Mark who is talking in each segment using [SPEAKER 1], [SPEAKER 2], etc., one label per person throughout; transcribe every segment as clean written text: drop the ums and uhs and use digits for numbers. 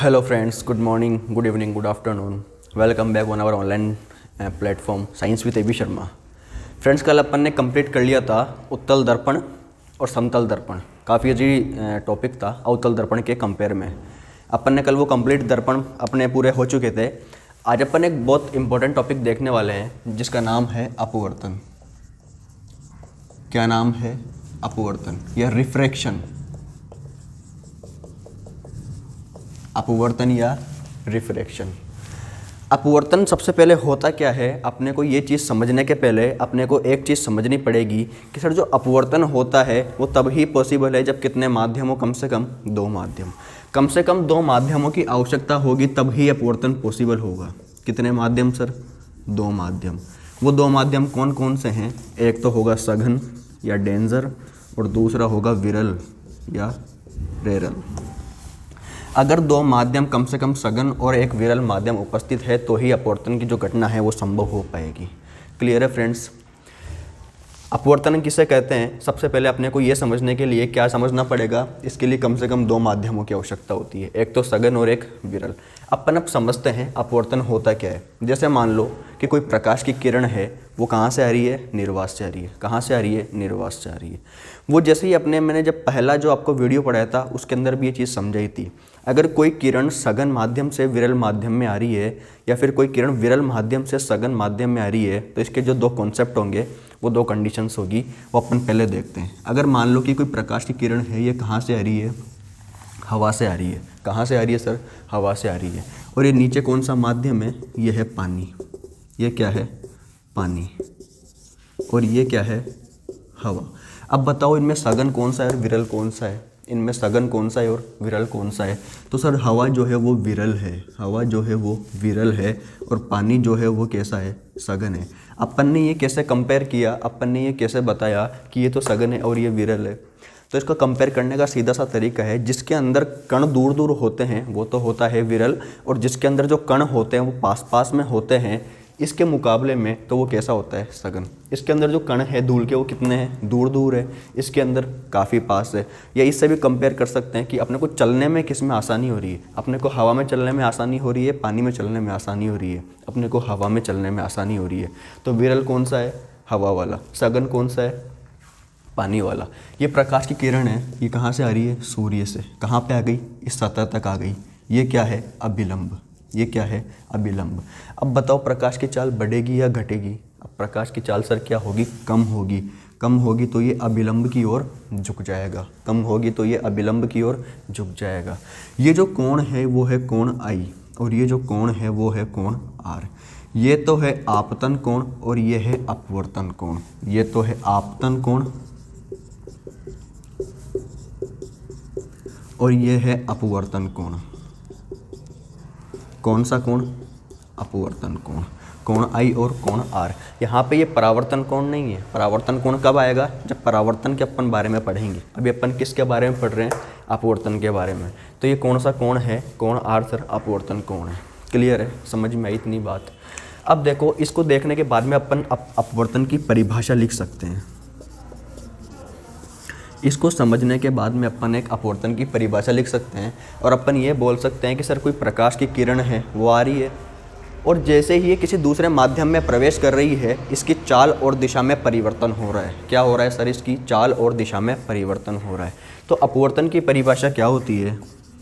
[SPEAKER 1] Hello friends, good morning, good evening, good afternoon. Welcome back on our online platform science with A B Sharma. Friends, कल अपन ने complete कर लिया था उत्तल दर्पण और समतल दर्पण। काफ़ी अजीब टॉपिक था अवतल दर्पण के कंपेयर में। अपन ने कल वो कंप्लीट दर्पण अपने पूरे हो चुके थे। आज अपन एक बहुत इंपॉर्टेंट टॉपिक देखने वाले हैं जिसका नाम है अपवर्तन। क्या नाम है? अपवर्तन या रिफ्रैक्शन। अपवर्तन या रिफ्रैक्शन। अपवर्तन सबसे पहले होता क्या है, अपने को ये चीज़ समझने के पहले अपने को एक चीज़ समझनी पड़ेगी कि सर जो अपवर्तन होता है वो तब ही पॉसिबल है जब कितने माध्यम हो, कम से कम दो माध्यम। कम से कम दो माध्यमों की आवश्यकता होगी तब ही अपवर्तन पॉसिबल होगा। कितने माध्यम सर? दो माध्यम। वो दो माध्यम कौन कौन से हैं? एक तो होगा सघन या डेंजर और दूसरा होगा विरल या रेरल। अगर दो माध्यम कम से कम सघन और एक विरल माध्यम उपस्थित है तो ही अपवर्तन की जो घटना है वो संभव हो पाएगी। क्लियर है फ्रेंड्स? अपवर्तन किसे कहते हैं? सबसे पहले अपने को ये समझने के लिए क्या समझना पड़ेगा, इसके लिए कम से कम दो माध्यमों की आवश्यकता होती है, एक तो सघन और एक विरल। अपन अब समझते हैं अपवर्तन होता क्या है। जैसे मान लो कि कोई प्रकाश की किरण है, वो कहाँ से आ रही है? निर्वात से आ रही है। कहाँ से आ रही है? निर्वात से आ रही है। वो जैसे ही मैंने जब पहला जो आपको वीडियो पढ़ाया था उसके अंदर भी ये चीज़ समझाई थी। अगर कोई किरण सघन माध्यम से विरल माध्यम में आ रही है या फिर कोई किरण विरल माध्यम से सघन माध्यम में आ रही है तो इसके जो दो कॉन्सेप्ट होंगे, वो दो कंडीशंस होगी, वो अपन पहले देखते हैं। अगर मान लो कि कोई प्रकाश की किरण है, ये कहाँ से आ रही है? हवा से आ रही है। कहाँ से आ रही है सर? हवा से आ रही है। और ये नीचे कौन सा माध्यम है? ये है पानी। ये क्या है? पानी। और ये क्या है? हवा। अब बताओ इनमें सघन कौन सा है और विरल कौन सा है? इनमें सघन कौन सा है और विरल कौन सा है? तो सर हवा जो है वो विरल है। हवा जो है वो विरल है और पानी जो है वो कैसा है? सघन है। अपन ने ये कैसे कंपेयर किया? अपन ने ये कैसे बताया कि ये तो सघन है और ये विरल है? तो इसको कंपेयर करने का सीधा सा तरीका है, जिसके अंदर कण दूर दूर होते हैं वो तो होता है विरल, और जिसके अंदर जो कण होते हैं वो पास पास में होते हैं इसके मुकाबले में तो वो कैसा होता है? सघन। इसके अंदर जो कण है धूल के वो कितने हैं? दूर दूर है। इसके अंदर काफ़ी पास है। या इससे भी कंपेयर कर सकते हैं कि अपने को चलने में किस में आसानी हो रही है। अपने को हवा में चलने में आसानी हो रही है, पानी में चलने में आसानी हो रही है। अपने को हवा में चलने में आसानी हो रही है। तो विरल कौन सा है? हवा वाला। सघन कौन सा है? पानी वाला। ये प्रकाश की किरण है, ये कहाँ से आ रही है? सूर्य से। कहाँ पे आ गई? इस सतह तक आ गई। ये क्या है? अभिलंब। ये क्या है? अभिलंब। अब बताओ प्रकाश की चाल बढ़ेगी या घटेगी? अब प्रकाश की चाल सर क्या होगी? कम होगी। कम होगी तो ये अभिलंब की ओर झुक जाएगा। कम होगी तो ये अभिलंब की ओर झुक जाएगा। ये जो कोण है वो है कोण आई और ये जो कोण है वो है कोण आर। ये तो है आपतन कोण और ये है अपवर्तन कोण। ये तो है आपतन कोण और ये है अपवर्तन कोण। कौन सा कोण? अपवर्तन कोण। कोण आई और कोण आर। यहाँ पे ये परावर्तन कोण नहीं है। परावर्तन कोण कब आएगा? जब परावर्तन के अपन बारे में पढ़ेंगे। अभी अपन किसके बारे में पढ़ रहे हैं? अपवर्तन के बारे में। तो ये कौन सा कोण है? कोण आर सर अपवर्तन कोण है। क्लियर है? समझ में आई इतनी बात? अब देखो, इसको देखने के बाद में अपन अपवर्तन की परिभाषा लिख सकते हैं। इसको समझने के बाद में अपन एक अपवर्तन की परिभाषा लिख सकते हैं और अपन ये बोल सकते हैं कि सर कोई प्रकाश की किरण है, वो आ रही है और जैसे ही ये किसी दूसरे माध्यम में प्रवेश कर रही है इसकी चाल और दिशा में परिवर्तन हो रहा है। क्या हो रहा है सर? इसकी चाल और दिशा में परिवर्तन हो रहा है। तो अपवर्तन की परिभाषा क्या होती है?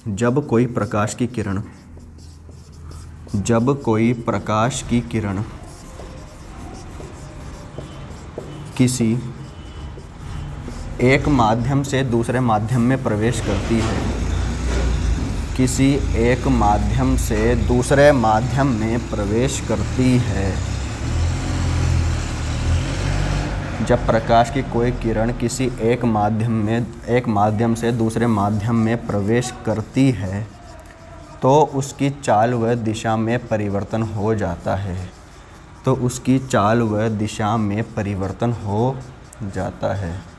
[SPEAKER 1] जब कोई प्रकाश की किरण किसी एक माध्यम से दूसरे माध्यम में प्रवेश करती है, किसी एक माध्यम से दूसरे माध्यम में प्रवेश करती है। जब प्रकाश की कोई किरण किसी एक माध्यम से दूसरे माध्यम में प्रवेश करती है तो उसकी चाल व दिशा में परिवर्तन हो जाता है। तो उसकी चाल व दिशा में परिवर्तन हो जाता है।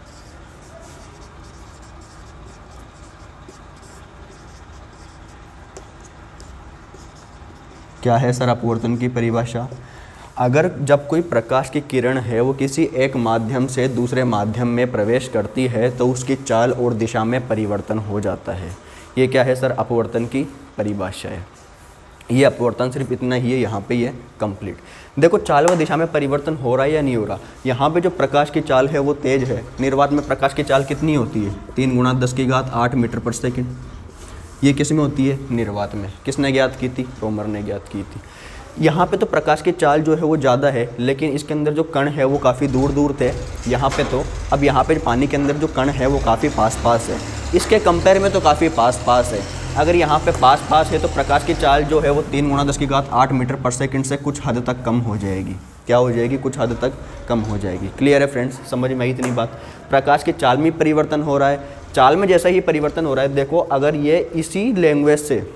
[SPEAKER 1] क्या है सर अपवर्तन की परिभाषा? अगर जब कोई प्रकाश की किरण है वो किसी एक माध्यम से दूसरे माध्यम में प्रवेश करती है तो उसकी चाल और दिशा में परिवर्तन हो जाता है। ये क्या है सर? अपवर्तन की परिभाषा है। ये अपवर्तन सिर्फ इतना ही है, यहाँ पे ये कंप्लीट। देखो चाल व दिशा में परिवर्तन हो रहा है या नहीं हो रहा। यहाँ पे जो प्रकाश की चाल है वो तेज है। निर्वात में प्रकाश की चाल कितनी होती है? 3 × 10⁸ मीटर पर सेकंड। ये किस में होती है? निर्वात में। किसने ज्ञात की थी? रोमर ने ज्ञात की थी। यहाँ पे तो प्रकाश की चाल जो है वो ज़्यादा है, लेकिन इसके अंदर जो कण है वो काफ़ी दूर दूर थे। यहाँ पे तो अब यहाँ पे पानी के अंदर जो कण है वो काफ़ी पास पास है। इसके कंपेयर में तो काफ़ी पास पास है। अगर यहाँ पे पास पास है तो प्रकाश की चाल जो है वो 3 × 10⁸ मीटर पर सेकंड से कुछ हद तक कम हो जाएगी। क्या हो जाएगी? कुछ हद तक कम हो जाएगी। क्लियर है फ्रेंड्स? समझ में आई इतनी बात? प्रकाश की चाल में परिवर्तन हो रहा है। चाल में जैसा ही परिवर्तन हो रहा है, देखो अगर ये इसी लैंग्वेज से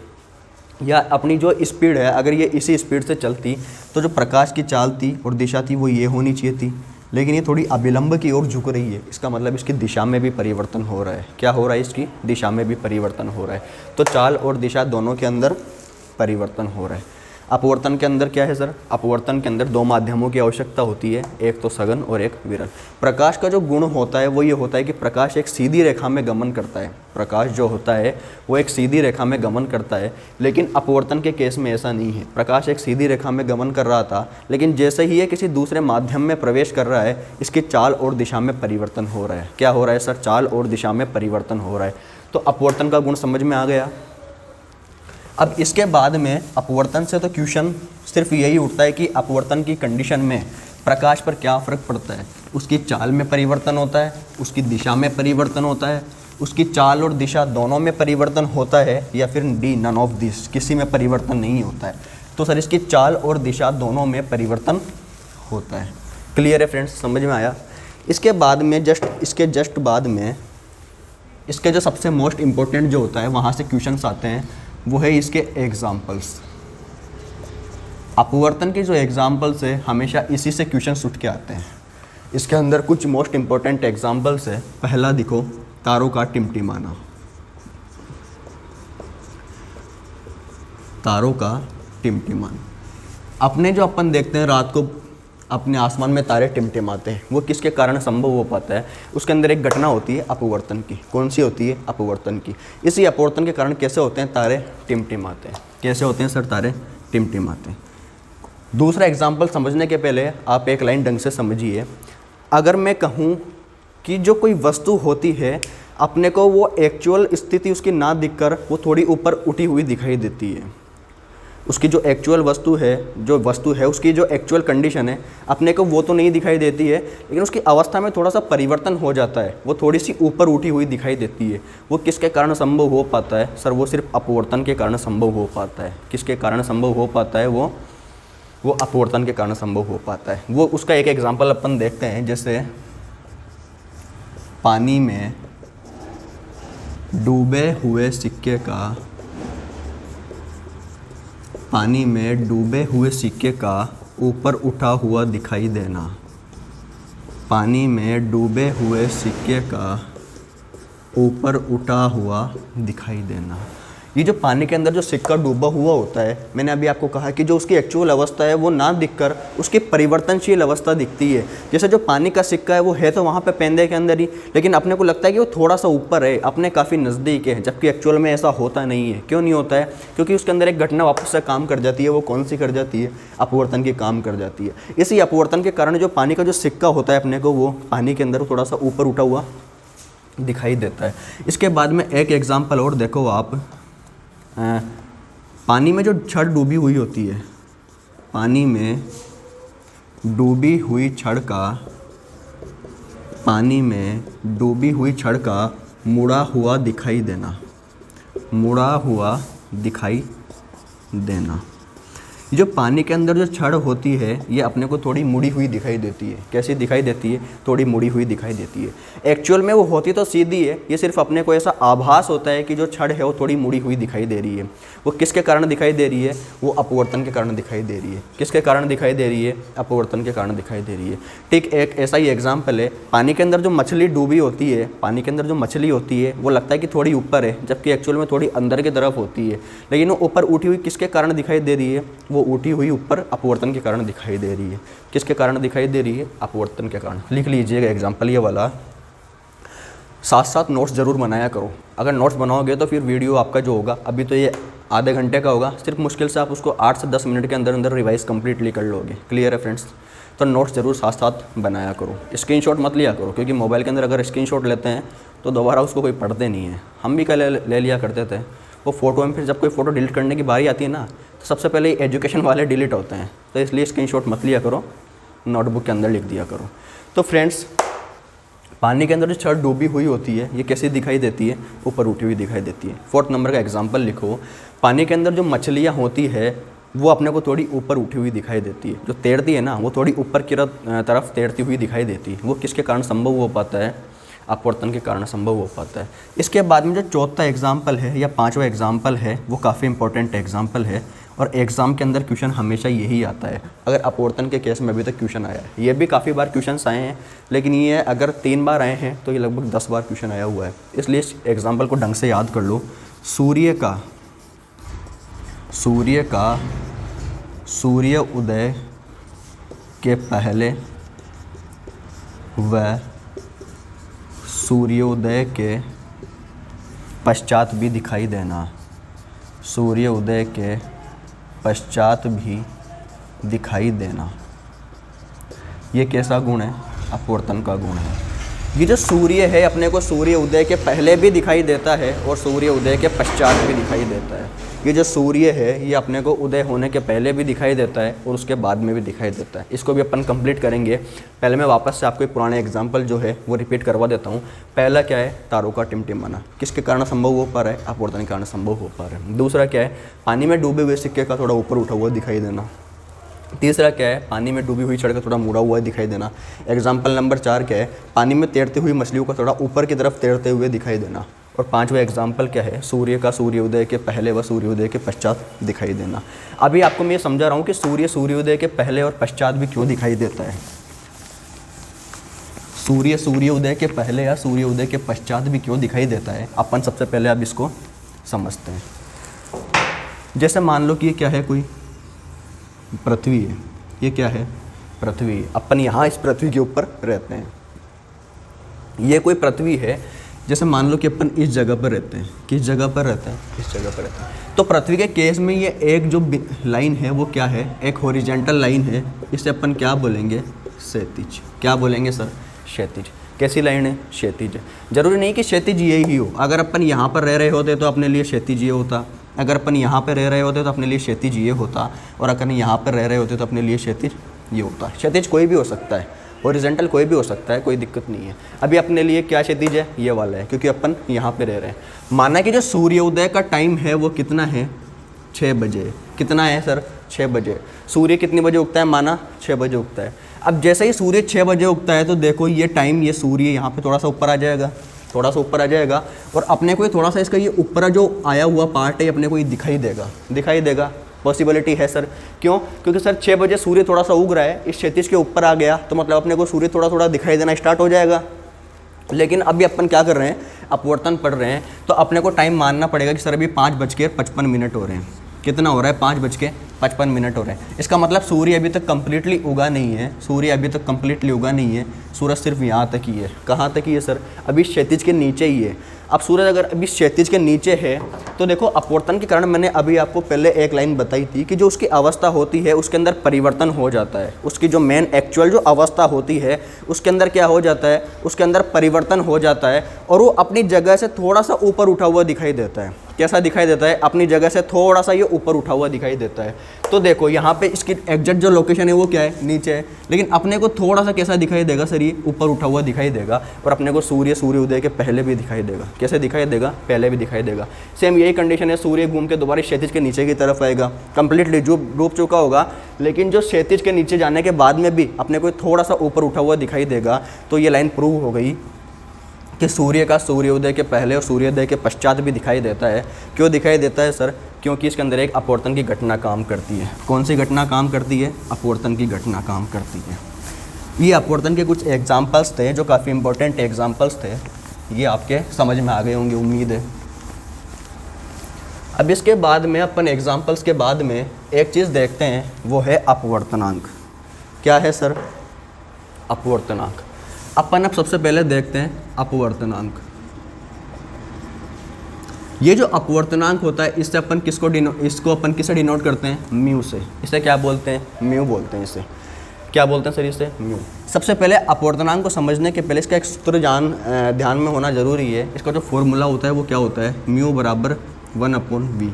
[SPEAKER 1] या अपनी जो स्पीड है, अगर ये इसी स्पीड से चलती तो जो प्रकाश की चाल थी और दिशा थी वो ये होनी चाहिए थी, लेकिन ये थोड़ी अभिलंब की ओर झुक रही है। इसका मतलब इसकी दिशा में भी परिवर्तन हो रहा है। क्या हो रहा है? इसकी दिशा में भी परिवर्तन हो रहा है। तो चाल और दिशा दोनों के अंदर परिवर्तन हो रहा है। अपवर्तन के अंदर क्या है सर? अपवर्तन के अंदर 2 माध्यमों की आवश्यकता होती है, एक तो सघन और एक विरल। प्रकाश का जो गुण होता है वो ये होता है कि प्रकाश एक सीधी रेखा में गमन करता है। प्रकाश जो होता है वो एक सीधी रेखा में गमन करता है, लेकिन अपवर्तन के केस में ऐसा नहीं है। प्रकाश एक सीधी रेखा में गमन कर रहा था, लेकिन जैसे ही ये किसी दूसरे माध्यम में प्रवेश कर रहा है, इसकी चाल और दिशा में परिवर्तन हो रहा है। क्या हो रहा है सर? चाल और दिशा में परिवर्तन हो रहा है। तो अपवर्तन का गुण समझ में आ गया। अब इसके बाद में अपवर्तन से तो क्वेश्चन सिर्फ यही उठता है कि अपवर्तन की कंडीशन में प्रकाश पर क्या फ़र्क पड़ता है। उसकी चाल में परिवर्तन होता है, उसकी दिशा में परिवर्तन होता है, उसकी चाल और दिशा दोनों में परिवर्तन होता है, या फिर डी नन ऑफ दिस, किसी में परिवर्तन नहीं होता है। तो सर इसकी चाल और दिशा दोनों में परिवर्तन होता है। क्लियर है फ्रेंड्स? समझ में आया? इसके बाद में इसके जस्ट बाद में इसके जो सबसे मोस्ट इम्पोर्टेंट जो होता है वहाँ से क्वेश्चंस आते हैं, वो है इसके एग्जाम्पल्स। अपवर्तन के जो एग्जाम्पल्स है हमेशा इसी से क्वेश्चंस उठ के आते हैं। इसके अंदर कुछ मोस्ट इम्पोर्टेंट एग्जाम्पल्स है। पहला देखो, तारों का टिमटिमाना। तारों का टिमटिमाना। अपने जो अपन देखते हैं रात को अपने आसमान में तारे टिमटिमाते हैं, वो किसके कारण संभव हो पाता है? उसके अंदर एक घटना होती है अपवर्तन की। कौन सी होती है? अपवर्तन की। इसी अपवर्तन के कारण कैसे होते हैं? तारे टिमटिमाते हैं। कैसे होते हैं सर? तारे टिमटिमाते हैं। दूसरा एग्जाम्पल समझने के पहले आप एक लाइन ढंग से समझिए। अगर मैं कहूँ कि जो कोई वस्तु होती है, अपने को वो एक्चुअल स्थिति उसकी ना दिखकर वो थोड़ी ऊपर उठी हुई दिखाई देती है। उसकी जो एक्चुअल वस्तु है उसकी जो एक्चुअल कंडीशन है अपने को वो तो नहीं दिखाई देती है, लेकिन उसकी अवस्था में थोड़ा सा परिवर्तन हो जाता है, वो थोड़ी सी ऊपर उठी हुई दिखाई देती है। वो किसके कारण संभव हो पाता है सर? वो सिर्फ अपवर्तन के कारण संभव हो पाता है। किसके कारण संभव हो पाता है? वो अपवर्तन के कारण संभव हो पाता है। वो उसका एक एग्जाम्पल अपन देखते हैं। जैसे पानी में डूबे हुए सिक्के का ऊपर उठा हुआ दिखाई देना। पानी में डूबे हुए सिक्के का ऊपर उठा हुआ दिखाई देना। ये जो पानी के अंदर जो सिक्का डूबा हुआ होता है, मैंने अभी आपको कहा कि जो उसकी एक्चुअल अवस्था है वो ना दिखकर उसकी परिवर्तनशील अवस्था दिखती है। जैसे जो पानी का सिक्का है वो है तो वहाँ पे पेंदे के अंदर ही, लेकिन अपने को लगता है कि वो थोड़ा सा ऊपर है, अपने काफ़ी नज़दीक है, जबकि एक्चुअल में ऐसा होता नहीं है। क्यों नहीं होता है? क्योंकि उसके अंदर एक घटना वापस से काम कर जाती है। वो कौन सी कर जाती है? अपवर्तन की काम कर जाती है। इसी अपवर्तन के कारण जो पानी का जो सिक्का होता है अपने को वो पानी के अंदर थोड़ा सा ऊपर उठा हुआ दिखाई देता है। इसके बाद में एक एग्जाम्पल और देखो आप। पानी में जो छड़ डूबी हुई होती है, पानी में डूबी हुई छड़ का मुड़ा हुआ दिखाई देना। जो पानी के अंदर जो छड़ होती है ये अपने को थोड़ी मुड़ी हुई दिखाई देती है। कैसी दिखाई देती है? थोड़ी मुड़ी हुई दिखाई देती है। एक्चुअल में वो होती तो सीधी है, ये सिर्फ अपने को ऐसा आभास होता है कि जो छड़ है वो थोड़ी मुड़ी हुई दिखाई दे रही है। वो किसके कारण दिखाई दे रही है? वो अपवर्तन के कारण दिखाई दे रही है। किसके कारण दिखाई दे रही है? अपवर्तन के कारण दिखाई दे रही है। ठीक एक ऐसा ही एग्जाम्पल है। पानी के अंदर जो मछली डूबी होती है, पानी के अंदर जो मछली होती है वो लगता है कि थोड़ी ऊपर है, जबकि एक्चुअल में थोड़ी अंदर की तरफ होती है। लेकिन वो ऊपर उठी हुई किसके कारण दिखाई दे रही है? वो उठी हुई ऊपर अपवर्तन के कारण दिखाई दे रही है। किसके कारण दिखाई दे रही है? अपवर्तन के कारण। लिख लीजिएगा एग्जाम्पल ये वाला। साथ साथ नोट्स ज़रूर बनाया करो। अगर नोट्स बनाओगे तो फिर वीडियो आपका जो होगा, अभी तो ये आधे घंटे का होगा, सिर्फ मुश्किल से आप उसको 8 से 10 मिनट के अंदर अंदर रिवाइज कंप्लीटली कर लोगे। क्लियर है फ्रेंड्स? तो नोट्स ज़रूर साथ साथ बनाया करो, स्क्रीनशॉट मत लिया करो, क्योंकि मोबाइल के अंदर अगर स्क्रीनशॉट लेते हैं तो दोबारा उसको कोई पढ़ते नहीं है। हम भी कल ले लिया करते थे वो फ़ोटो में, फिर जब कोई फ़ोटो डिलीट करने की बारी आती है ना तो सबसे पहले एजुकेशन वाले डिलीट होते हैं। तो इसलिए स्क्रीनशॉट मत लिया करो, नोटबुक के अंदर लिख दिया करो। तो फ्रेंड्स, पानी के अंदर जो छड़ डूबी हुई होती है ये कैसी दिखाई देती है? ऊपर उठी हुई दिखाई देती है। 4th नंबर का एग्जाम्पल लिखो। पानी के अंदर जो मछलियाँ होती है वो अपने को थोड़ी ऊपर उठी हुई दिखाई देती है। जो तैरती है ना वो थोड़ी ऊपर की तरफ तैरती हुई दिखाई देती है। वो किसके कारण संभव हो पाता है? अपवर्तन के कारण संभव हो पाता है। इसके बाद में जो 4था एग्जाम्पल है या 5वां एग्जाम्पल है वो काफ़ी इंपॉर्टेंट एग्जाम्पल है और एग्ज़ाम के अंदर क्वेश्चन हमेशा यही आता है। अगर अपवर्तन के केस में अभी तक क्वेश्चन आया है, ये भी काफ़ी बार क्वेश्चंस आए हैं, लेकिन ये अगर 3 बार आए हैं तो ये लगभग 10 बार क्वेश्चन आया हुआ है। इसलिए इस एग्जाम्पल को ढंग से याद कर लो। सूर्य उदय के पहले व सूर्योदय के पश्चात भी दिखाई देना। सूर्योदय के पश्चात भी दिखाई देना, ये कैसा गुण है? अपवर्तन का गुण है। ये जो सूर्य है अपने को सूर्य उदय के पहले भी दिखाई देता है और सूर्य उदय के पश्चात भी दिखाई देता है। ये जो सूर्य है ये अपने को उदय होने के पहले भी दिखाई देता है और उसके बाद में भी दिखाई देता है। इसको भी अपन कंप्लीट करेंगे। पहले मैं वापस से आपको एक पुराने एग्जाम्पल जो है वो रिपीट करवा देता हूँ। पहला क्या है? तारों का टिमटिमाना। किसके कारण संभव हो पा रहा है? अपवर्तन के कारण संभव हो पा रहा है। दूसरा क्या है? पानी में डूबे हुए सिक्के का थोड़ा ऊपर उठा हुआ दिखाई देना। तीसरा क्या है? पानी में डूबी हुई छड़ का थोड़ा मुड़ा हुआ दिखाई देना। एग्जाम्पल नंबर 4 क्या है? पानी में तैरती हुई मछलियों का थोड़ा ऊपर की तरफ तैरते हुए दिखाई देना। और 5वां एग्जाम्पल क्या है? सूर्य का सूर्योदय के पहले व सूर्योदय के पश्चात दिखाई देना। अभी आपको मैं ये समझा रहा हूँ कि सूर्य सूर्योदय के पहले और पश्चात भी क्यों दिखाई देता है। सूर्य सूर्योदय के पहले या सूर्योदय के पश्चात भी क्यों दिखाई देता है, अपन सबसे पहले अब इसको समझते हैं। जैसे मान लो कि ये क्या है? कोई पृथ्वी है। ये क्या है? पृथ्वी। अपन यहाँ इस पृथ्वी के ऊपर रहते हैं। ये कोई पृथ्वी है। जैसे मान लो कि अपन इस जगह पर रहते हैं। किस जगह पर रहते हैं? इस जगह पर रहते हैं। तो पृथ्वी के केस में ये एक जो लाइन है वो क्या है? एक हॉरिजॉन्टल लाइन है। इसे अपन क्या बोलेंगे? क्षैतिज। क्या बोलेंगे सर? क्षैतिज। कैसी लाइन है? क्षैतिज। जरूरी नहीं कि क्षैतिज ये ही हो। अगर अपन यहाँ पर रह रहे होते तो अपने लिए क्षैतिज ये होता। अगर अपन यहाँ पर रह रहे होते तो अपने लिए क्षैतिज ये होता। और अगर यहाँ पर रह रहे होते तो अपने लिए क्षैतिज ये होता। क्षैतिज कोई भी हो सकता है, हॉरिजॉन्टल कोई भी हो सकता है, कोई दिक्कत नहीं है। अभी अपने लिए क्या क्षैतिज है? ये वाला है, क्योंकि अपन यहाँ पे रह रहे हैं। माना कि जो सूर्योदय का टाइम है वो कितना है? 6 बजे। कितना है सर? 6 बजे। सूर्य कितने बजे उगता है? माना 6 बजे उगता है। अब जैसे ही सूर्य 6 बजे उगता है तो देखो ये टाइम, ये सूर्य यहाँ पे थोड़ा सा ऊपर आ जाएगा, थोड़ा सा ऊपर आ जाएगा और अपने को ये थोड़ा सा इसका ये ऊपर जो आया हुआ पार्ट है अपने को ये दिखाई देगा। पॉसिबिलिटी है सर। क्यों? क्योंकि सर 6 बजे सूर्य थोड़ा सा उग रहा है, इस क्षैतिज के ऊपर आ गया तो मतलब अपने को सूर्य थोड़ा थोड़ा दिखाई देना स्टार्ट हो जाएगा। लेकिन अभी अपन क्या कर रहे हैं? अपवर्तन पढ़ रहे हैं, तो अपने को टाइम मानना पड़ेगा कि सर अभी 5:55 हो रहे हैं। कितना हो रहा है? 5:55 हो रहे हैं। इसका मतलब सूर्य अभी तक कम्प्लीटली उगा नहीं है। सूरज सिर्फ यहाँ तक ही है। कहाँ तक ही है सर? अभी क्षैतिज के नीचे ही है। अब सूरज अगर अभी क्षैतिज के नीचे है तो देखो अपवर्तन के कारण मैंने अभी आपको पहले एक लाइन बताई थी कि जो उसकी अवस्था होती है उसके अंदर परिवर्तन हो जाता है। उसकी जो मेन एक्चुअल जो अवस्था होती है उसके अंदर क्या हो जाता है? उसके अंदर परिवर्तन हो जाता है और वो अपनी जगह से थोड़ा सा ऊपर उठा हुआ दिखाई देता है। कैसा दिखाई देता है? अपनी जगह से थोड़ा सा ये ऊपर उठा हुआ दिखाई देता है। तो देखो यहाँ पे इसकी एग्जैक्ट जो लोकेशन है वो क्या है? नीचे है। लेकिन अपने को थोड़ा सा कैसा दिखाई देगा सर? ये ऊपर उठा हुआ दिखाई देगा और अपने को सूर्योदय के पहले भी दिखाई देगा। कैसे दिखाई देगा? पहले भी दिखाई देगा। सेम यही कंडीशन है। सूर्य घूम के दोबारा क्षैतिज के नीचे की तरफ आएगा, कंप्लीटली डूब चुका होगा, लेकिन जो क्षैतिज के नीचे जाने के बाद में भी अपने को थोड़ा सा ऊपर उठा हुआ दिखाई देगा। तो ये लाइन प्रूव हो गई कि सूर्य का सूर्योदय के पहले और सूर्योदय के पश्चात भी दिखाई देता है। क्यों दिखाई देता है सर? क्योंकि इसके अंदर एक अपवर्तन की घटना काम करती है। कौन सी घटना काम करती है? अपवर्तन की घटना काम करती है। ये अपवर्तन के कुछ एग्जाम्पल्स थे जो काफ़ी इंपॉर्टेंट एग्जाम्पल्स थे। ये आपके समझ में आ गए होंगे, उम्मीद है। अब इसके बाद में अपन एग्जाम्पल्स के बाद में एक चीज़ देखते हैं, वो है अपवर्तनांक। क्या है सर? अपवर्तनांक। अपन अब सबसे पहले देखते हैं अपवर्तनांक। ये जो अपवर्तनांक होता है इससे अपन इसको अपन किससे डिनोट करते हैं, म्यू से। इसे क्या बोलते हैं, म्यू बोलते हैं। इसे क्या बोलते हैं सर, इसे म्यू। सबसे पहले अपवर्तनांक को समझने के पहले इसका एक सूत्र ध्यान में होना जरूरी है। इसका जो फॉर्मूला होता है वो क्या होता है, म्यू बराबर 1/v,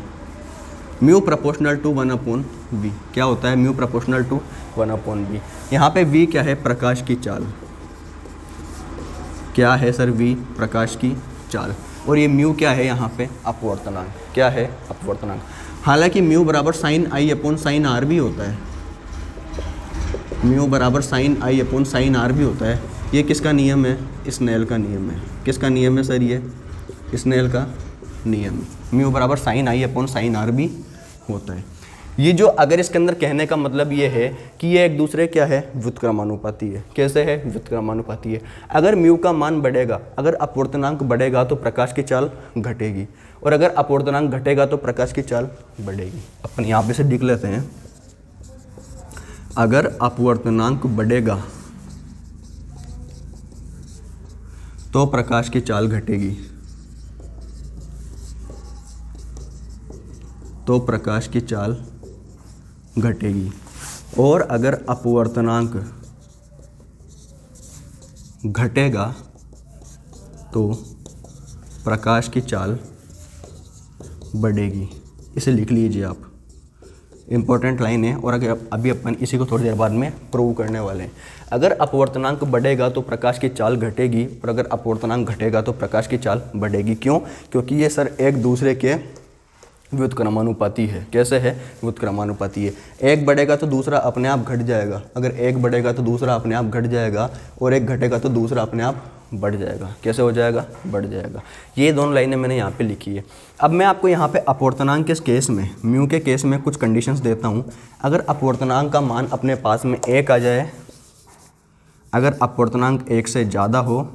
[SPEAKER 1] mu proportional to 1/v। क्या होता है, म्यू प्रोपोर्शनल टू 1/v। यहाँ पे v क्या है, प्रकाश की चाल। क्या है सर, v प्रकाश की चाल। और ये म्यू क्या है, यहाँ पे अपवर्तनांक। क्या है, अपवर्तनांक। हालांकि म्यू बराबर साइन आई अपॉन साइन आर भी होता है, म्यू बराबर साइन आई अपॉन साइन आर भी होता है। ये किसका नियम है, स्नेल का नियम है। किसका नियम है सर, ये स्नेल का नियम। म्यू बराबर साइन आई अपॉन साइन आर भी होता है। ये जो अगर इसके अंदर कहने का मतलब ये है कि ये एक दूसरे क्या है, व्युत्क्रमानुपाती है। कैसे है, व्युत्क्रमानुपाती है। अगर म्यू का मान बढ़ेगा, अगर अपवर्तनांक बढ़ेगा तो प्रकाश की चाल घटेगी, और अगर अपवर्तनांक घटेगा तो प्रकाश की चाल बढ़ेगी। अपन यहाँ पे से लिख लेते हैं, अगर अपवर्तनांक बढ़ेगा तो प्रकाश की चाल घटेगी, तो प्रकाश की चाल घटेगी। और अगर अपवर्तनांक घटेगा तो प्रकाश की चाल बढ़ेगी। इसे लिख लीजिए आप, इम्पोर्टेंट लाइन है। और अगर अभी अपन इसी को थोड़ी देर बाद में प्रूव करने वाले हैं। अगर अपवर्तनांक बढ़ेगा तो प्रकाश की चाल घटेगी, और अगर अपवर्तनांक घटेगा तो प्रकाश की चाल बढ़ेगी। क्यों, क्योंकि ये सर एक दूसरे के व्युत्क्रमानुपाती है। कैसे है, व्युत्क्रमानुपाती है। एक बढ़ेगा तो दूसरा अपने आप घट जाएगा, अगर एक बढ़ेगा तो दूसरा अपने आप घट जाएगा, और एक घटेगा तो दूसरा अपने आप बढ़ जाएगा। कैसे हो जाएगा, बढ़ जाएगा। ये दोनों लाइनें मैंने यहाँ पे लिखी है। अब मैं आपको यहाँ पे अपवर्तनांक के केस में, म्यू के केस में कुछ कंडीशंस देता हूँ। अगर अपवर्तनांक का मान अपने पास में 1 आ जाए, अगर अपवर्तनांक 1 से ज़्यादा हो,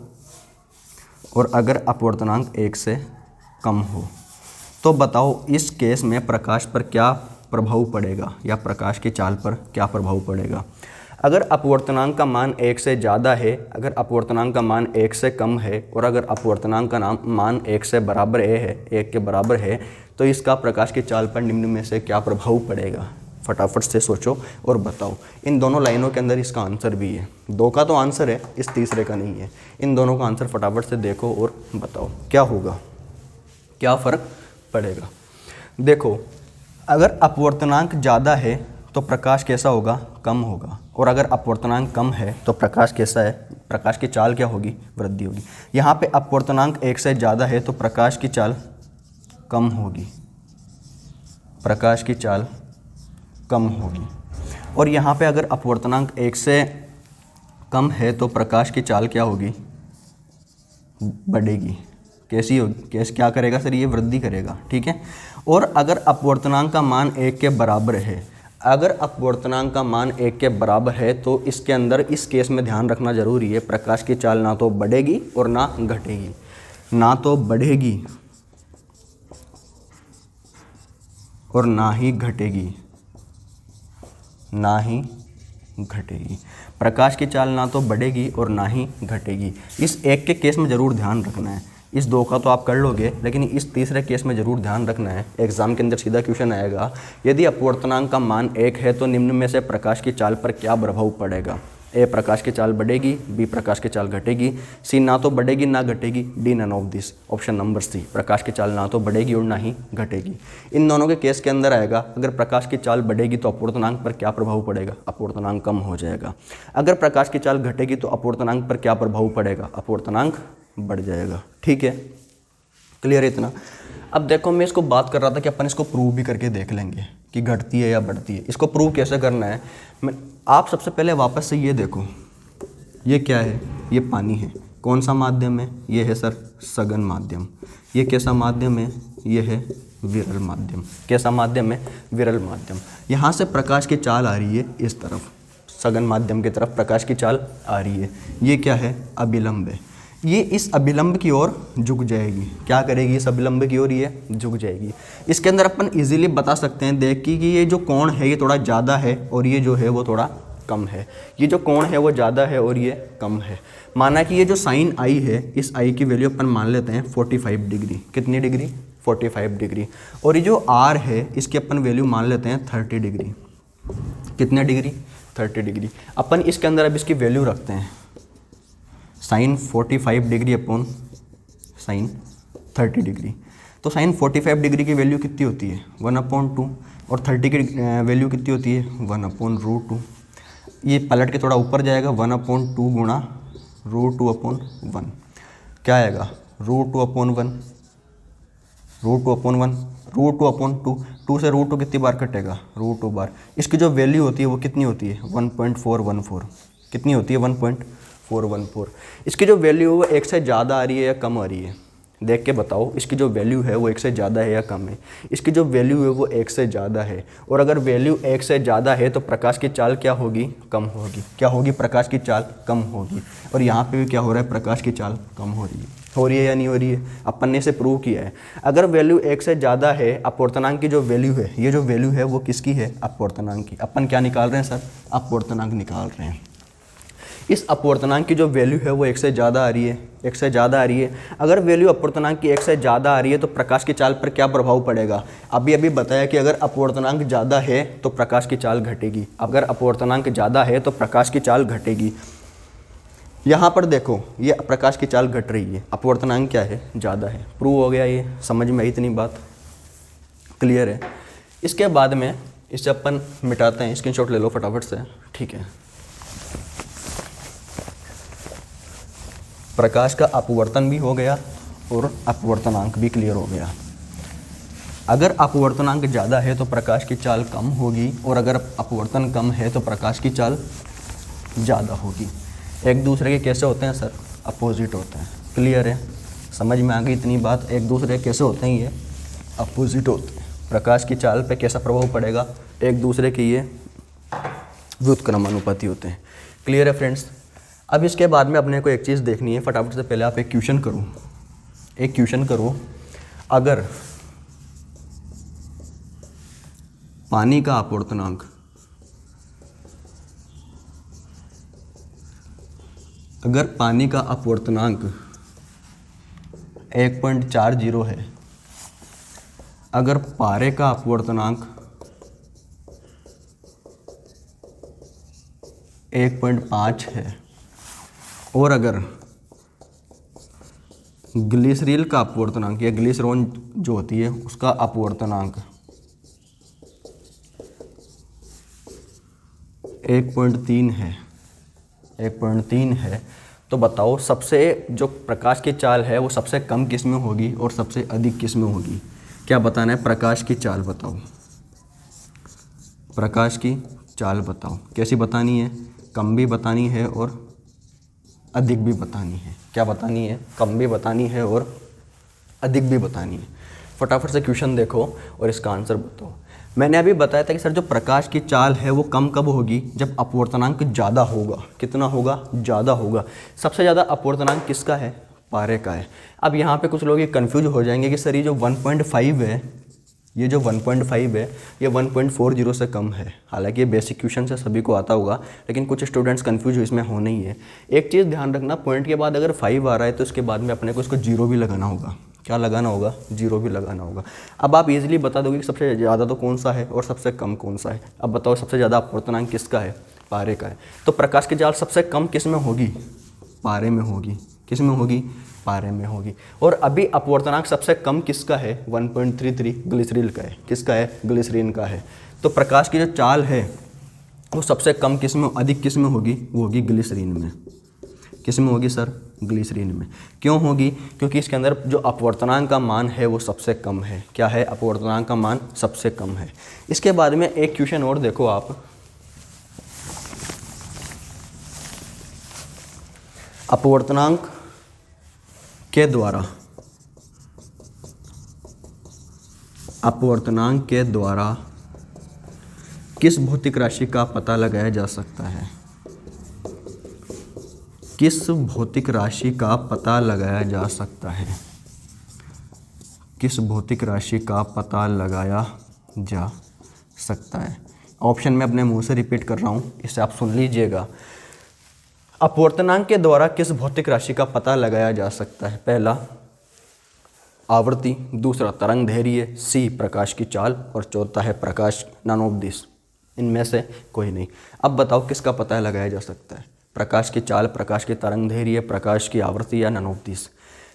[SPEAKER 1] और अगर अपवर्तनांक 1 से कम हो, तो बताओ इस केस में प्रकाश पर क्या प्रभाव पड़ेगा, या प्रकाश की चाल पर क्या प्रभाव पड़ेगा। अगर अपवर्तनांक का मान 1 से ज़्यादा है, अगर अपवर्तनांक का मान 1 से कम है, और अगर अपवर्तनांक का मान 1 से बराबर है, 1 के बराबर है, तो इसका प्रकाश की चाल पर निम्न में से क्या प्रभाव पड़ेगा। फटाफट से सोचो और बताओ। इन दोनों लाइनों के अंदर इसका आंसर भी है। 2 का तो आंसर है, इस तीसरे का नहीं है। इन दोनों का आंसर फटाफट से देखो और बताओ क्या होगा, क्या फ़र्क पड़ेगा। देखो, अगर अपवर्तनांक ज़्यादा है तो प्रकाश कैसा होगा, कम होगा, और अगर अपवर्तनांक कम है तो प्रकाश कैसा है, प्रकाश की चाल क्या होगी, वृद्धि होगी। यहाँ पे अपवर्तनांक 1 से ज़्यादा है तो प्रकाश की चाल कम होगी, प्रकाश की चाल कम होगी। और यहाँ पे अगर अपवर्तनांक 1 से कम है तो प्रकाश की चाल क्या होगी, बढ़ेगी। कैसी होगी, क्या करेगा सर, ये वृद्धि करेगा। ठीक है। और अगर अपवर्तनांक का मान 1 के बराबर है, अगर अपवर्तनांक का मान 1 के बराबर है तो इसके अंदर इस केस में ध्यान रखना जरूरी है, प्रकाश की चाल ना तो बढ़ेगी और ना घटेगी, ना तो बढ़ेगी और ना ही घटेगी, ना ही घटेगी। प्रकाश की चाल ना तो बढ़ेगी और ना ही घटेगी। इस एक के केस में ज़रूर ध्यान रखना है। इस 2 का तो आप कर लोगे, लेकिन इस तीसरे केस में ज़रूर ध्यान रखना है। एग्जाम के अंदर सीधा क्वेश्चन आएगा, यदि अपवर्तनांक का मान 1 है तो निम्न में से प्रकाश की चाल पर क्या प्रभाव पड़ेगा। ए, प्रकाश की चाल बढ़ेगी, बी, प्रकाश की चाल घटेगी, सी, ना तो बढ़ेगी ना घटेगी, D, none of this. Option number C, प्रकाश की चाल ना तो बढ़ेगी और ना ही घटेगी। इन दोनों के केस के अंदर आएगा, अगर प्रकाश की चाल बढ़ेगी तो अपवर्तनांक पर क्या प्रभाव पड़ेगा, अपवर्तनांक कम हो जाएगा। अगर प्रकाश की चाल घटेगी तो अपवर्तनांक पर क्या प्रभाव पड़ेगा, अपवर्तनांक बढ़ जाएगा। ठीक है, क्लियर है इतना। अब देखो, मैं इसको बात कर रहा था कि अपन इसको प्रूव भी करके देख लेंगे कि घटती है या बढ़ती है। इसको प्रूव कैसे करना है, आप सबसे पहले वापस से ये देखो, ये क्या है, ये पानी है। कौन सा माध्यम है, ये है सर सघन माध्यम। ये कैसा माध्यम है, ये है विरल माध्यम। कैसा माध्यम है, विरल माध्यम। यहाँ से प्रकाश की चाल आ रही है इस तरफ, सघन माध्यम की तरफ प्रकाश की चाल आ रही है। ये क्या है, अभिलंब है। ये इस अभिलंब की ओर झुक जाएगी। क्या करेगी, इस अभिलंब की ओर ये झुक जाएगी। इसके अंदर अपन इजीली बता सकते हैं देख कि ये जो कोण है ये थोड़ा ज़्यादा है और ये जो है वो थोड़ा कम है। ये जो कोण है वो ज़्यादा है और ये कम है। माना कि ये जो साइन आई है, इस आई की वैल्यू अपन मान लेते हैं 45 डिग्री। कितनी डिग्री, 45 डिग्री। और ये जो आर है इसकी अपन वैल्यू मान लेते हैं 30 डिग्री। कितने डिग्री? 30 डिग्री। अपन इसके अंदर अब इसकी वैल्यू रखते हैं sine 45 degree upon sine 30 degree. तो साइन 45 डिग्री की वैल्यू कितनी होती है? 1/2 और 30 की वैल्यू कितनी होती है? 1/√2। ये पलट के थोड़ा ऊपर जाएगा, 1/2 गुणा √2/1 क्या आएगा? √2/1 √2/1 √2/2 2 से √2 कितनी बार कटेगा? √2 बार। इसकी जो वैल्यू होती है वो कितनी होती है? 1.414। कितनी होती है? 1.414। इसकी जो वैल्यू है वो 1 से ज़्यादा आ रही है या कम आ रही है? देख के बताओ, इसकी जो वैल्यू है वो 1 से ज़्यादा है या कम है? इसकी जो वैल्यू है वो 1 से ज़्यादा है। और अगर वैल्यू 1 से ज़्यादा है तो प्रकाश की चाल क्या होगी? कम होगी। क्या होगी? प्रकाश की चाल कम होगी। और यहाँ पे भी क्या हो रहा है? प्रकाश की चाल कम हो रही है। हो रही है या नहीं हो रही है? अपन ने इसे प्रूव किया है। अगर वैल्यू 1 से ज़्यादा है, अपवर्तनांक की जो वैल्यू है, ये जो वैल्यू है वो किसकी है? अपवर्तनांक की। अपन क्या निकाल रहे हैं सर? अपवर्तनांक निकाल रहे हैं। इस अपवर्तनांक की जो वैल्यू है वो 1 से ज़्यादा आ रही है, 1 से ज़्यादा आ रही है। अगर वैल्यू अपवर्तनांक की 1 से ज़्यादा आ रही है तो प्रकाश की चाल पर क्या प्रभाव पड़ेगा? अभी बताया कि अगर अपवर्तनांक ज़्यादा है तो प्रकाश की चाल घटेगी। अगर अपवर्तनांक ज़्यादा है तो प्रकाश की चाल घटेगी। यहाँ पर देखो, ये प्रकाश की चाल घट रही है, अपवर्तनांक क्या है? ज़्यादा है। प्रूव हो गया। ये समझ में आई इतनी बात? क्लियर है। इसके बाद में इसे अपन मिटाते हैं। स्क्रीनशॉट ले लो फटाफट से। ठीक है। प्रकाश का अपवर्तन भी हो गया और अपवर्तनांक भी क्लियर हो गया। अगर अपवर्तनांक ज़्यादा है तो प्रकाश की चाल कम होगी और अगर अपवर्तन कम है तो प्रकाश की चाल ज़्यादा होगी। एक दूसरे के कैसे होते हैं सर? अपोजिट होते हैं। क्लियर है? समझ में आ गई इतनी बात? एक दूसरे के कैसे होते हैं? ये अपोजिट होते हैं। प्रकाश की चाल पे कैसा प्रभाव पड़ेगा? एक दूसरे के ये व्युत्क्रमानुपाती होते हैं। क्लियर है फ्रेंड्स? अब इसके बाद में अपने को एक चीज़ देखनी है फटाफट से। पहले आप एक क्वेश्चन करो। अगर पानी का अपवर्तनांक अगर पानी का अपवर्तनांक 1.40 है, अगर पारे का अपवर्तनांक 1.5 है और अगर ग्लिसरीन का अपवर्तनांक या ग्लिसरॉन जो होती है उसका अपवर्तनांक 1.3 है, 1.3 है, तो बताओ सबसे जो प्रकाश की चाल है वो सबसे कम किस में होगी और सबसे अधिक किस में होगी? क्या बताना है? प्रकाश की चाल बताओ। प्रकाश की चाल बताओ। कैसी बतानी है? कम भी बतानी है और अधिक भी बतानी है। क्या बतानी है? कम भी बतानी है और अधिक भी बतानी है। फटाफट से क्वेश्चन देखो और इसका आंसर बताओ। मैंने अभी बताया था कि सर जो प्रकाश की चाल है वो कम कब होगी? जब अपवर्तनांक ज़्यादा होगा। कितना होगा? ज़्यादा होगा। सबसे ज़्यादा अपवर्तनांक किसका है? पारे का है। अब यहाँ पे कुछ लोग ये कन्फ्यूज हो जाएंगे कि सर ये जो 1.5 है, ये जो 1.5 है ये 1.40 से कम है। हालांकि ये बेसिक क्वेश्चन से सभी को आता होगा, लेकिन कुछ स्टूडेंट्स कंफ्यूज इसमें होने ही है। एक चीज़ ध्यान रखना, पॉइंट के बाद अगर 5 आ रहा है तो उसके बाद में अपने को इसको 0 भी लगाना होगा। क्या लगाना होगा? 0 भी लगाना होगा। अब आप इजीली बता दोगे कि सबसे ज़्यादा तो कौन सा है और सबसे कम कौन सा है। अब बताओ सबसे ज़्यादा अपवर्तनांक किसका है? पारे का है। तो प्रकाश की चाल सबसे कम किस में होगी? पारे में होगी। किस में होगी? पारे में होगी। और अभी अपवर्तनांक सबसे कम किसका है? 1.33 ग्लिसरीन का है। किसका है? ग्लिसरीन का है। तो प्रकाश की जो चाल है वो सबसे कम किस में, अधिक किस में होगी? वो होगी ग्लिसरीन में। किस में होगी सर? ग्लिसरीन में। क्यों होगी? क्योंकि इसके अंदर जो अपवर्तनांक का मान है वो सबसे कम है। क्या है? अपवर्तनांक का मान सबसे कम है। इसके बाद में एक क्वेश्चन और देखो आप। अपवर्तनांक के द्वारा किस भौतिक राशि का पता लगाया जा सकता है? किस भौतिक राशि का पता लगाया जा सकता है? किस भौतिक राशि का पता लगाया जा सकता है? ऑप्शन में अपने मुंह से रिपीट कर रहा हूँ, इसे आप सुन लीजिएगा। अपवर्तनांक के द्वारा किस भौतिक राशि का पता लगाया जा सकता है? पहला आवृत्ति, दूसरा तरंग दैर्घ्य, सी प्रकाश की चाल और चौथा है प्रकाश, नन ऑफ दिस, इनमें से कोई नहीं। अब बताओ किसका पता लगाया जा सकता है, प्रकाश की चाल, प्रकाश की तरंग दैर्घ्य, प्रकाश की आवृत्ति या none of this.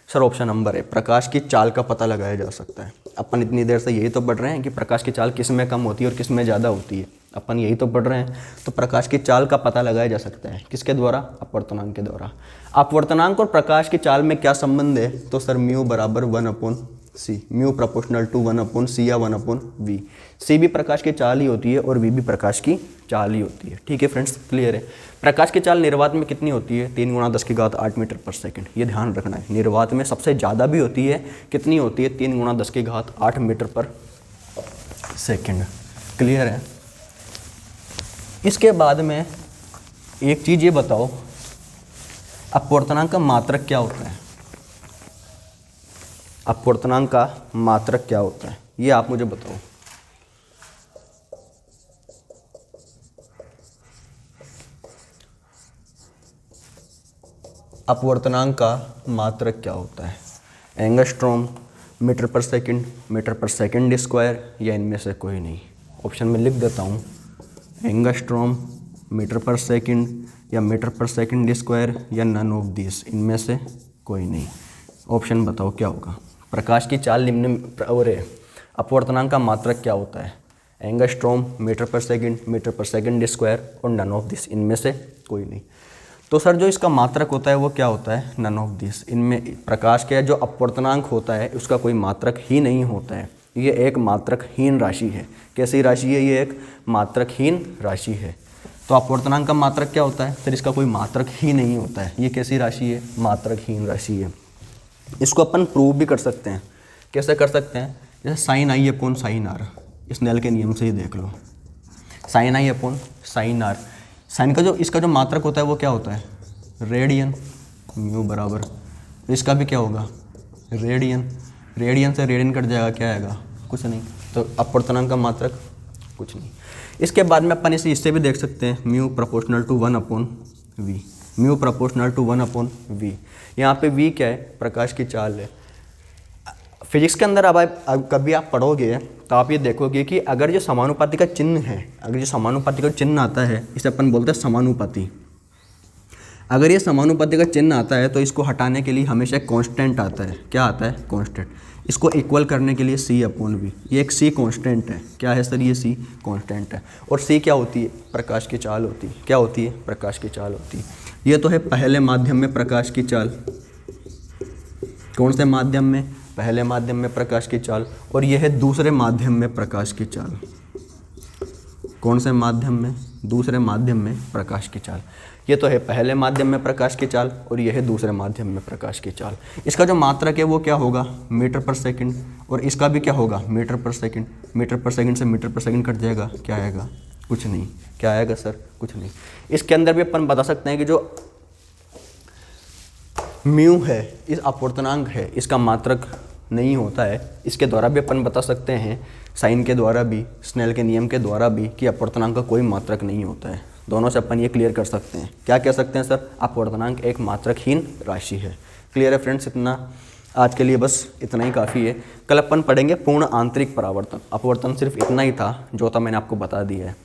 [SPEAKER 1] Sir option number है, प्रकाश की चाल का पता लगाया जा सकता है। अपन इतनी देर से यही तो पढ़ रहे हैं कि प्रकाश की चाल किस में कम होती है और किस में ज़्यादा होती है, अपन यही तो पढ़ रहे हैं। तो प्रकाश की चाल का पता लगाया जा सकता है किसके द्वारा, अपवर्तनांक के द्वारा। अपवर्तनांक और प्रकाश की चाल में क्या संबंध है, तो सर म्यू बराबर 1/c, mu proportional to 1/c या 1/v। सी भी प्रकाश की चाल ही होती है और वी भी प्रकाश की चाल ही होती है। ठीक है फ्रेंड्स, क्लियर है। प्रकाश की चाल निर्वात में कितनी होती है, 3 × 10⁸ मीटर पर सेकंड, ये ध्यान रखना है। निर्वात में सबसे ज़्यादा भी होती है, कितनी होती है, 3 × 10⁸ मीटर पर सेकंड। क्लियर है। इसके बाद में एक चीज़ ये बताओ, अपवर्तनांक का मात्रक क्या होता है, अपवर्तनांक का मात्रक क्या होता है, ये आप मुझे बताओ। अपवर्तनांक का मात्रक क्या होता है, एंगस्ट्रॉम, मीटर पर सेकंड स्क्वायर या इनमें से कोई नहीं। ऑप्शन में लिख देता हूँ, एंगस्ट्रॉम, मीटर पर सेकंड या मीटर पर सेकंड स्क्वायर या नन ऑफ दिस, इनमें से कोई नहीं। ऑप्शन बताओ क्या होगा। प्रकाश की चाल निम्न और अपवर्तनांक का मात्रक क्या होता है, एंगस्ट्रॉम, मीटर पर सेकंड स्क्वायर और नन ऑफ दिस, इनमें से कोई नहीं। तो सर जो इसका मात्रक होता है वो क्या होता है, नन ऑफ दिस। इनमें प्रकाश का जो अपवर्तनांक होता है उसका कोई मात्रक ही नहीं होता है, ये एक मात्रकहीन राशि है। कैसी राशि है, ये एक मात्रकहीन राशि है। तो अपवर्तनांक का मात्रक क्या होता है, सर इसका कोई मात्रक ही नहीं होता है, ये कैसी राशि है, मात्रकहीन राशि है। इसको अपन प्रूव भी कर सकते हैं। कैसे कर सकते हैं, जैसे साइन आई अपॉन साइन आर, स्नेल के नियम से ही देख लो। साइन आई अपॉन साइन आर, साइन का जो इसका जो मात्रक होता है वो क्या होता है, रेडियन, म्यू बराबर, तो इसका भी क्या होगा, रेडियन, रेडियन से रेडियन कट जाएगा, क्या आएगा, कुछ नहीं। तो अपवर्तनांक का मात्रक कुछ नहीं। इसके बाद में अपन इसे इससे भी देख सकते हैं, mu proportional to 1/v, mu proportional to 1/v। यहाँ पे v क्या है, प्रकाश की चाल है। फिजिक्स के अंदर अब कभी आप पढ़ोगे तो आप ये देखोगे कि अगर जो समानुपाती का चिन्ह है, अगर जो समानुपाती का चिन्ह आता है, इसे अपन बोलते हैं समानुपाती। अगर ये समानुपाती का चिन्ह आता है तो इसको हटाने के लिए हमेशा कांस्टेंट आता है। क्या आता है, कांस्टेंट। इसको इक्वल करने के लिए c/v, ये एक c कांस्टेंट है। क्या है सर, ये c कांस्टेंट है। और c क्या होती है, प्रकाश की चाल होती है। क्या होती है, प्रकाश की चाल होती है। ये तो है पहले माध्यम में प्रकाश की चाल। कौन से माध्यम में, पहले माध्यम में प्रकाश की चाल। और यह है दूसरे माध्यम में प्रकाश की चाल। कौन से माध्यम में, दूसरे माध्यम में प्रकाश की चाल। ये तो है पहले माध्यम में प्रकाश की चाल और यह है दूसरे माध्यम में प्रकाश की चाल। इसका जो मात्रक है वो क्या होगा, मीटर पर सेकंड, और इसका भी क्या होगा, मीटर पर सेकंड। मीटर पर सेकंड से मीटर पर सेकंड कट जाएगा, क्या आएगा, कुछ नहीं। क्या आएगा सर, कुछ नहीं। इसके अंदर भी अपन बता सकते हैं कि जो म्यू है, इस अपवर्तनांक है, इसका मात्रक नहीं होता है। इसके द्वारा भी अपन बता सकते हैं, साइन के द्वारा भी, स्नेल के नियम के द्वारा भी, कि अपवर्तनांक का कोई मात्रक नहीं होता है। दोनों से अपन ये क्लियर कर सकते हैं। क्या कह सकते हैं सर, अपवर्तनांक एक मात्रकहीन राशि है। क्लियर है फ्रेंड्स, इतना आज के लिए बस इतना ही काफ़ी है। कल अपन पढ़ेंगे पूर्ण आंतरिक परावर्तन। अपवर्तन सिर्फ इतना ही था जो था, मैंने आपको बता दिया है।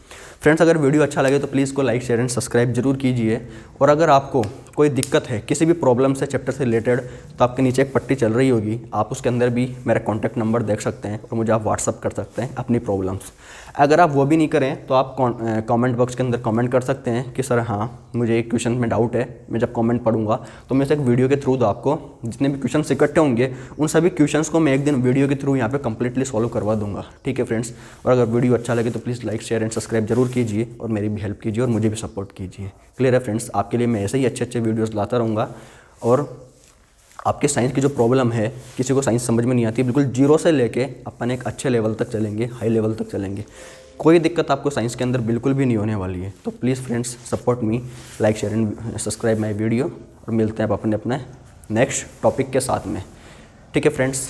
[SPEAKER 1] फ्रेंड्स, अगर वीडियो अच्छा लगे तो प्लीज़ को लाइक, शेयर एंड सब्सक्राइब जरूर कीजिए। और अगर आपको कोई दिक्कत है किसी भी प्रॉब्लम से, चैप्टर से रिलेटेड, तो आपके नीचे एक पट्टी चल रही होगी, आप उसके अंदर भी मेरा कॉन्टैक्ट नंबर देख सकते हैं और मुझे आप व्हाट्सअप कर सकते हैं अपनी प्रॉब्लम्स। अगर आप वो भी नहीं करें तो आप कमेंट बॉक्स के अंदर कमेंट कर सकते हैं कि सर हाँ, मुझे एक क्वेश्चन में डाउट है। मैं जब कमेंट पढ़ूंगा तो मैं इसे एक वीडियो के थ्रू आपको जितने भी क्वेश्चन इकट्ठे होंगे उन सभी क्वेश्चंस को मैं एक दिन वीडियो के थ्रू यहाँ पे कंप्लीटली सॉल्व करवा दूंगा। ठीक है फ्रेंड्स, और अगर वीडियो अच्छा लगे तो please like, share and subscribe जरूर कीजिए और मेरी भी हेल्प कीजिए और मुझे भी सपोर्ट कीजिए। क्लियर है फ्रेंड्स, आपके लिए मैं ऐसे ही अच्छे अच्छे वीडियोज़ लाता रहूँगा। और आपके साइंस की जो प्रॉब्लम है, किसी को साइंस समझ में नहीं आती, बिल्कुल जीरो से लेके अपन एक अच्छे लेवल तक चलेंगे, हाई लेवल तक चलेंगे। कोई दिक्कत आपको साइंस के अंदर बिल्कुल भी नहीं होने वाली है। तो please friends, support me, like, share and subscribe my video, और मिलते हैं आप अपने नेक्स्ट टॉपिक के साथ में। ठीक है फ्रेंड्स।